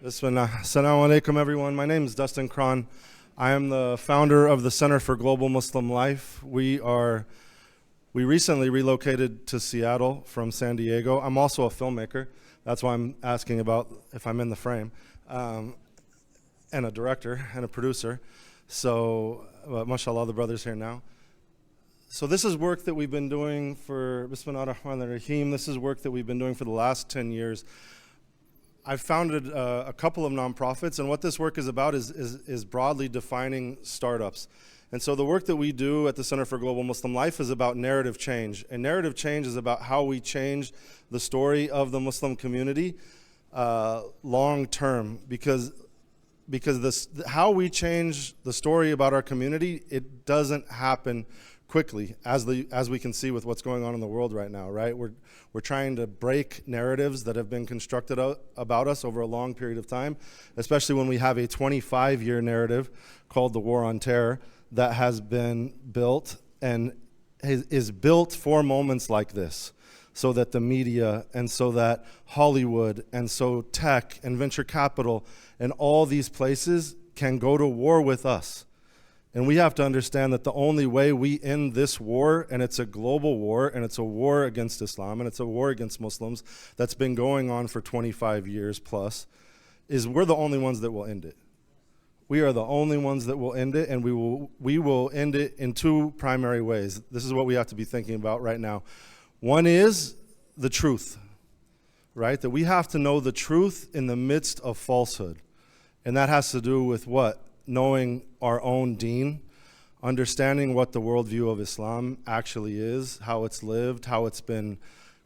Bismillah. Assalamu alaikum, everyone. My name is Dustin Craun. I am the founder of the Center for Global Muslim Life. We recently relocated to Seattle from San Diego. I'm also a filmmaker. That's why I'm asking about if I'm in the frame. And a director and a producer. So, mashallah, the brother's here now. So this is work that we've been doing for, Bismillah ar-Rahman ar-Rahim, this is work that we've been doing for the last 10 years. I've founded a couple of nonprofits, and what this work is about is broadly defining startups. And so the work that we do at the Center for Global Muslim Life is about narrative change. And narrative change is about how we change the story of the Muslim community long term. Because how we change the story about our community, it doesn't happen quickly, as we can see with what's going on in the world right now, right? We're trying to break narratives that have been constructed about us over a long period of time, especially when we have a 25-year narrative called the War on Terror that has been built and is built for moments like this, so that the media and so that Hollywood and so tech and venture capital and all these places can go to war with us. And we have to understand that the only way we end this war, and it's a global war, and it's a war against Islam, and it's a war against Muslims that's been going on for 25 years plus, is we're the only ones that will end it. We are the only ones that will end it, and we will end it in two primary ways. This is what we have to be thinking about right now. One is the truth, right? That we have to know the truth in the midst of falsehood. And that has to do with what? Knowing our own deen, understanding what the worldview of Islam actually is, how it's lived, how it's been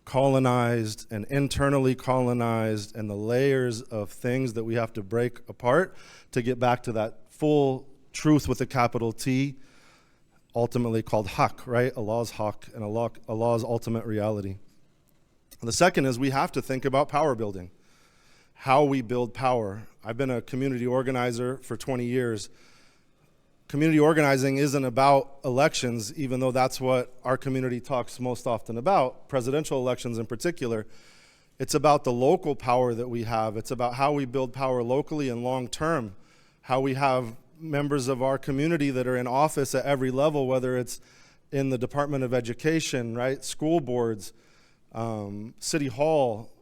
colonized and internally colonized, and the layers of things that we have to break apart to get back to that full truth with a capital T, ultimately called haq, right? Allah's haq and Allah's ultimate reality. The second is we have to think about power building. How we build power. I've been a community organizer for 20 years. Community organizing isn't about elections, even though that's what our community talks most often about, presidential elections in particular. It's about the local power that we have. It's about how we build power locally and long term, how we have members of our community that are in office at every level, whether it's in the Department of Education, right, school boards, City Hall,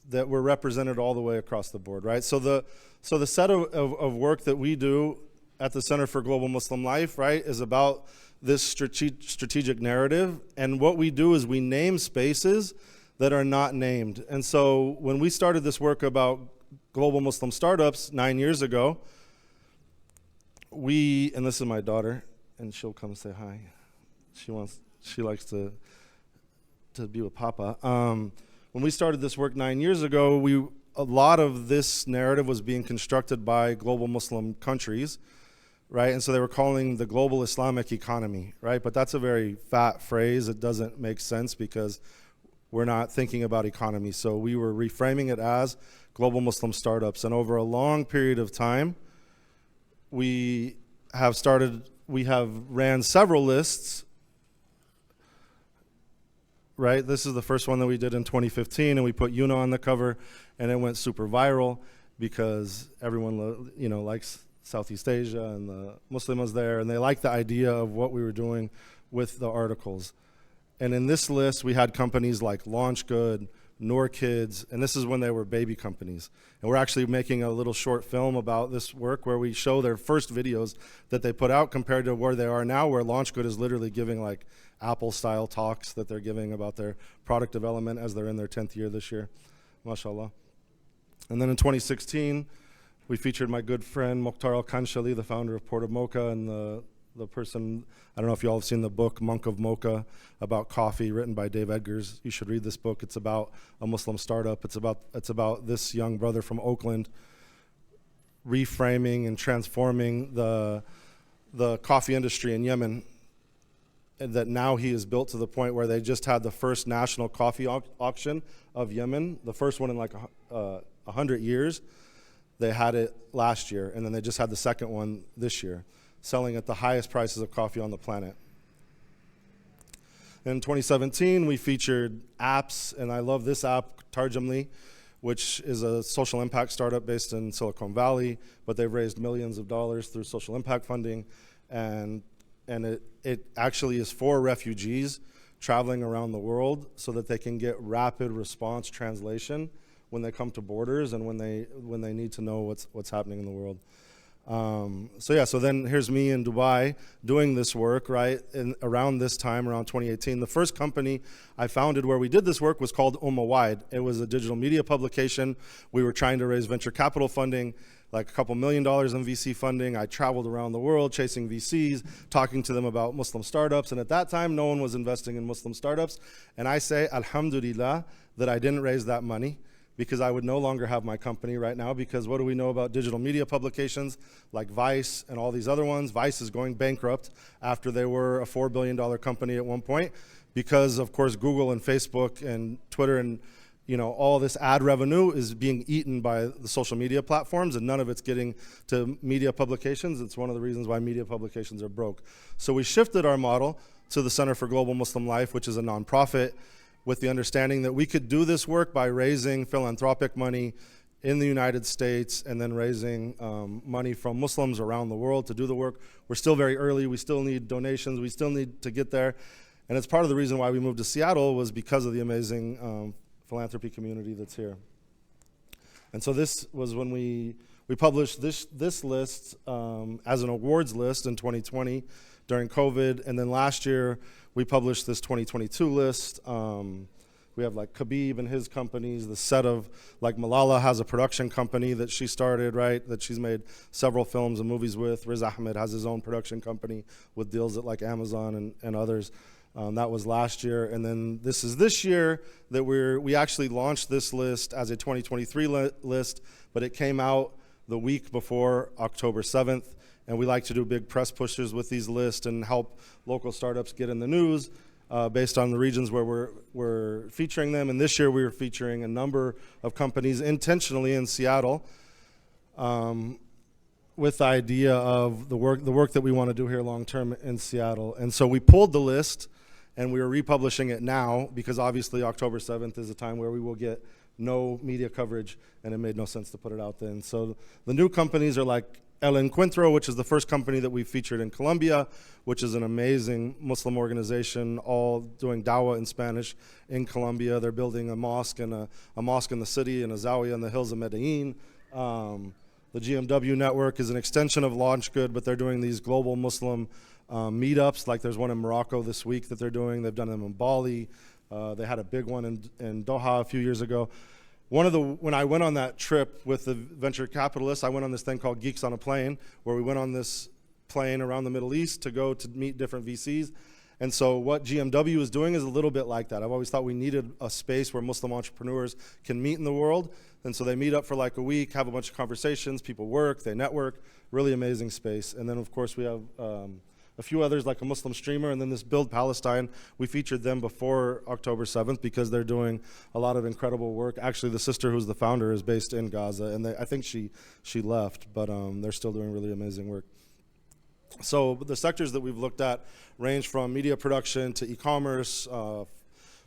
that we're represented all the way across the board, right? So the set of work that we do at the Center for Global Muslim Life, right, is about this strategic narrative. And what we do is we name spaces that are not named. And so when we started this work about global Muslim startups 9 years ago, and this is my daughter, and she'll come say hi. She likes to be with Papa. When we started this work 9 years ago, a lot of this narrative was being constructed by global Muslim countries, right? And so they were calling the global Islamic economy, right? But that's a very fat phrase. It doesn't make sense because we're not thinking about economy. So we were reframing it as global Muslim startups. And over a long period of time, we have ran several lists. Right, this is the first one that we did in 2015, and we put Yuna on the cover, and it went super viral because everyone, likes Southeast Asia, and the Muslim was there, and they liked the idea of what we were doing with the articles. And in this list, we had companies like Launch Good, Noor Kids, and this is when they were baby companies. And we're actually making a little short film about this work where we show their first videos that they put out compared to where they are now, where Launch Good is literally giving like Apple-style talks that they're giving about their product development as they're in their 10th year this year, mashallah. And then in 2016, we featured my good friend Mokhtar Al-Kanshali, the founder of Port of Mocha, and the person, I don't know if you all have seen the book Monk of Mocha about coffee, written by Dave Edgars. You should read this book. It's about a Muslim startup. It's about this young brother from Oakland reframing and transforming the coffee industry in Yemen, and that now he is built to the point where they just had the first national coffee auction of Yemen, the first one in like 100 years. They had it last year, and then they just had the second one this year, selling at the highest prices of coffee on the planet. In 2017, we featured apps, and I love this app, Tarjamli, which is a social impact startup based in Silicon Valley, but they've raised millions of dollars through social impact funding, and it actually is for refugees traveling around the world so that they can get rapid response translation when they come to borders and when they need to know what's happening in the world. So then here's me in Dubai doing this work, right? And around this time, around 2018, the first company I founded where we did this work was called Ummah Wide. It was a digital media publication. We were trying to raise venture capital funding, like a couple $1 million in VC funding. I traveled around the world chasing VCs, talking to them about Muslim startups. And at that time, no one was investing in Muslim startups. And I say, alhamdulillah, that I didn't raise that money, because I would no longer have my company right now, because what do we know about digital media publications like Vice and all these other ones? Vice is going bankrupt after they were a $4 billion company at one point, because of course Google and Facebook and Twitter and all this ad revenue is being eaten by the social media platforms, and none of it's getting to media publications. It's one of the reasons why media publications are broke. So we shifted our model to the Center for Global Muslim Life, which is a nonprofit, with the understanding that we could do this work by raising philanthropic money in the United States and then raising money from Muslims around the world to do the work. We're still very early. We still need donations. We still need to get there. And it's part of the reason why we moved to Seattle, was because of the amazing philanthropy community that's here. And so this was when we published this list as an awards list in 2020 during COVID. And then last year, we published this 2022 list. We have like Khabib and his companies, the set of, like Malala has a production company that she started, right? That she's made several films and movies with. Riz Ahmed has his own production company with deals at like Amazon and others. That was last year. And then this is this year that we actually launched this list as a 2023 list, but it came out the week before October 7th. And we like to do big press pushes with these lists and help local startups get in the news based on the regions where we're featuring them. And this year we were featuring a number of companies intentionally in Seattle with the idea of the work that we want to do here long term in Seattle. And so we pulled the list and we are republishing it now, because obviously October 7th is a time where we will get no media coverage, and it made no sense to put it out then. So the new companies are like El Encuentro, which is the first company that we featured in Colombia, which is an amazing Muslim organization, all doing dawah in Spanish in Colombia. They're building a mosque and a mosque in the city and a zawiya in the hills of Medellin. The GMW network is an extension of LaunchGood, but they're doing these global Muslim meetups. Like there's one in Morocco this week that they're doing. They've done them in Bali. They had a big one in Doha a few years ago. When I went on that trip with the venture capitalists, I went on this thing called Geeks on a Plane, where we went on this plane around the Middle East to go to meet different VCs. And so what GMW is doing is a little bit like that. I've always thought we needed a space where Muslim entrepreneurs can meet in the world. And so they meet up for like a week, have a bunch of conversations, people work, they network, really amazing space. And then of course we have a few others like a Muslim streamer, and then this Build Palestine. We featured them before October 7th because they're doing a lot of incredible work. Actually, the sister who's the founder is based in Gaza, and I think she left, but they're still doing really amazing work. So the sectors that we've looked at range from media production to e-commerce,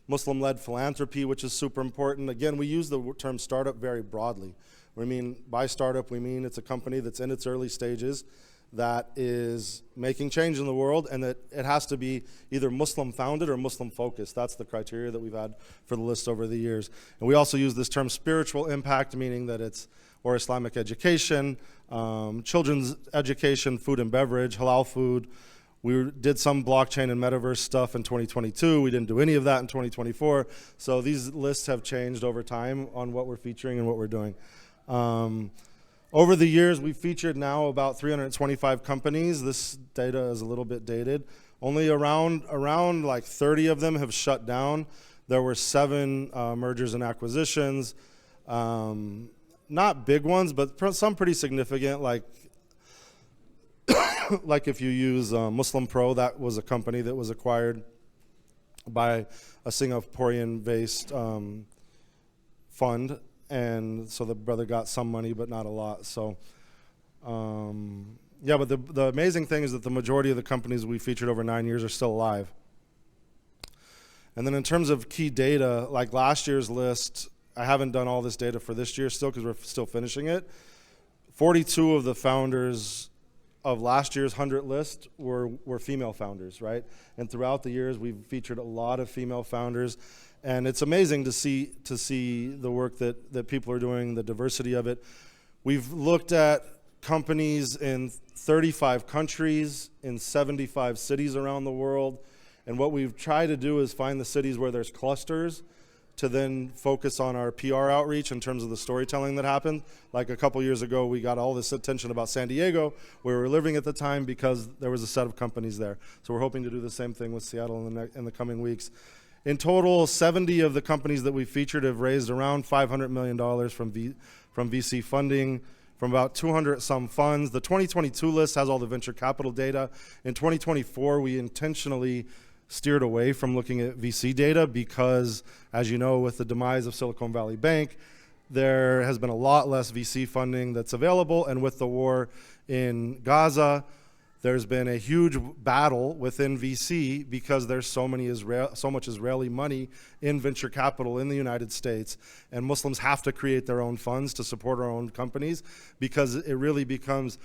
Muslim-led philanthropy, which is super important. Again, we use the term startup very broadly. We mean by startup, we mean it's a company that's in its early stages that is making change in the world, and that it has to be either Muslim founded or Muslim focused. That's the criteria that we've had for the list over the years. And we also use this term spiritual impact, meaning that it's or Islamic education, children's education, food and beverage, halal food. We did some blockchain and metaverse stuff in 2022. We didn't do any of that in 2024. So these lists have changed over time on what we're featuring and what we're doing. Over the years, we've featured now about 325 companies. This data is a little bit dated. Only around like 30 of them have shut down. There were 7 mergers and acquisitions. Not big ones, but some pretty significant, like like if you use Muslim Pro, that was a company that was acquired by a Singaporean-based fund. And so the brother got some money, but not a lot. So, yeah, but the amazing thing is that the majority of the companies we featured over 9 years are still alive. And then in terms of key data, like last year's list, I haven't done all this data for this year still because we're still finishing it. 42 of the founders of last year's 100 list were female founders, right? And throughout the years, we've featured a lot of female founders. And it's amazing to see the work that people are doing, the diversity of it. We've looked at companies in 35 countries, in 75 cities around the world. And what we've tried to do is find the cities where there's clusters to then focus on our PR outreach in terms of the storytelling that happened. Like a couple years ago, we got all this attention about San Diego, where we were living at the time, because there was a set of companies there. So we're hoping to do the same thing with Seattle in the coming weeks. In total, 70 of the companies that we featured have raised around $500 million from VC funding, from about 200 some funds. The 2022 list has all the venture capital data. In 2024, we intentionally steered away from looking at VC data because, as you know, with the demise of Silicon Valley Bank, there has been a lot less VC funding that's available, and with the war in Gaza, there's been a huge battle within VC because there's so much Israeli money in venture capital in the United States, and Muslims have to create their own funds to support our own companies, because it really becomes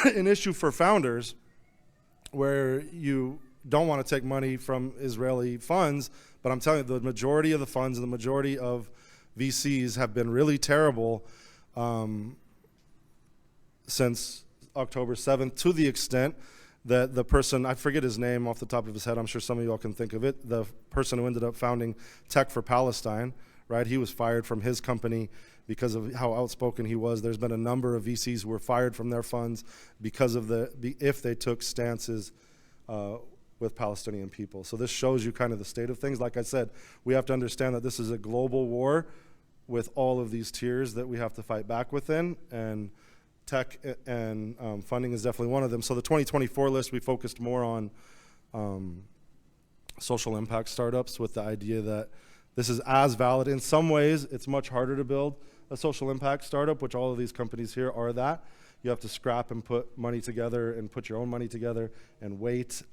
an issue for founders where you don't want to take money from Israeli funds, but I'm telling you, the majority of the funds and the majority of VCs have been really terrible since October 7th, to the extent that the person, I forget his name off the top of his head, I'm sure some of you all can think of it, the person who ended up founding Tech for Palestine, right? He was fired from his company because of how outspoken he was. There's been a number of VCs who were fired from their funds because of if they took stances with Palestinian people. So this shows you kind of the state of things. Like I said, we have to understand that this is a global war with all of these tiers that we have to fight back within, and tech and funding is definitely one of them. So the 2024 list, we focused more on social impact startups, with the idea that this is as valid. In some ways, it's much harder to build a social impact startup, which all of these companies here are that. You have to scrap and put money together and put your own money together and wait,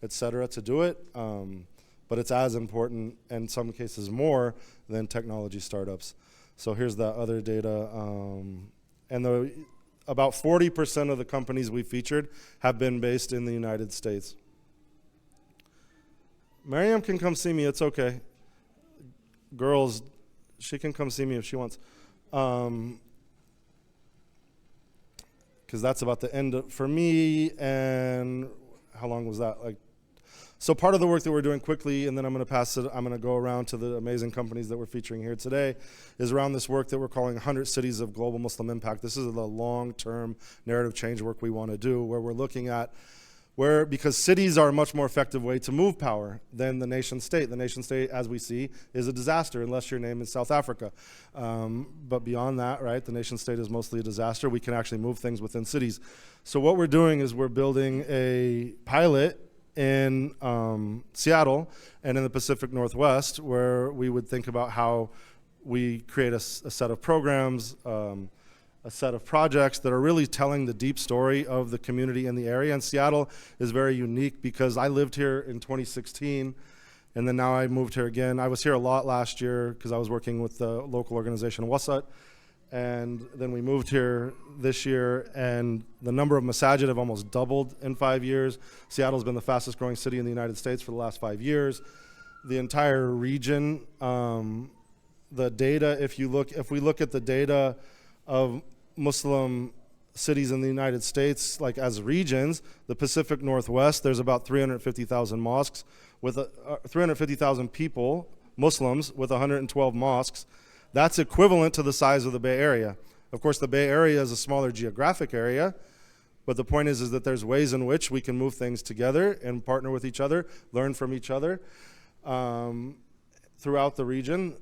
et cetera, to do it. But it's as important, and in some cases more, than technology startups. So here's the other data. About 40% of the companies we featured have been based in the United States. Miriam can come see me, it's okay. Girls, she can come see me if she wants. Because that's about the end for me. And how long was that? So part of the work that we're doing quickly, and then I'm going to go around to the amazing companies that we're featuring here today, is around this work that we're calling 100 Cities of Global Muslim Impact. This is the long-term narrative change work we want to do, where we're looking at because cities are a much more effective way to move power than the nation state. The nation state, as we see, is a disaster unless your name is South Africa. But beyond that, right, the nation state is mostly a disaster. We can actually move things within cities. So what we're doing is we're building a pilot in Seattle and in the Pacific Northwest, where we would think about how we create a set of programs, a set of projects that are really telling the deep story of the community in the area. And Seattle is very unique because I lived here in 2016, and then now I moved here again. I was here a lot last year because I was working with the local organization Wasat, and then we moved here this year, and the number of masajid have almost doubled in 5 years. Seattle's been the fastest growing city in the United States for the last 5 years. The entire region, the data, if we look at the data of Muslim cities in the United States, like as regions, the Pacific Northwest, there's about 350,000 mosques with 350,000 people, Muslims, with 112 mosques. That's equivalent to the size of the Bay Area. Of course, the Bay Area is a smaller geographic area, but the point is that there's ways in which we can move things together and partner with each other, learn from each other throughout the region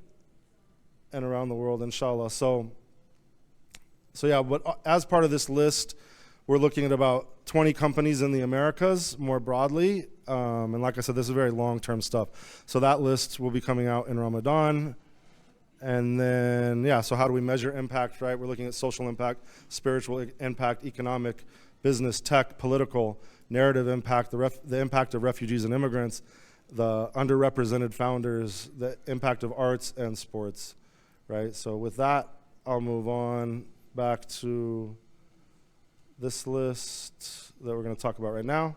and around the world, inshallah. So yeah, but as part of this list, we're looking at about 20 companies in the Americas more broadly. And like I said, this is very long-term stuff. So that list will be coming out in Ramadan. And then, yeah, so how do we measure impact, right? We're looking at social impact, spiritual impact, economic, business, tech, political, narrative impact, the impact of refugees and immigrants, the underrepresented founders, the impact of arts and sports, right? So with that, I'll move on back to this list that we're going to talk about right now.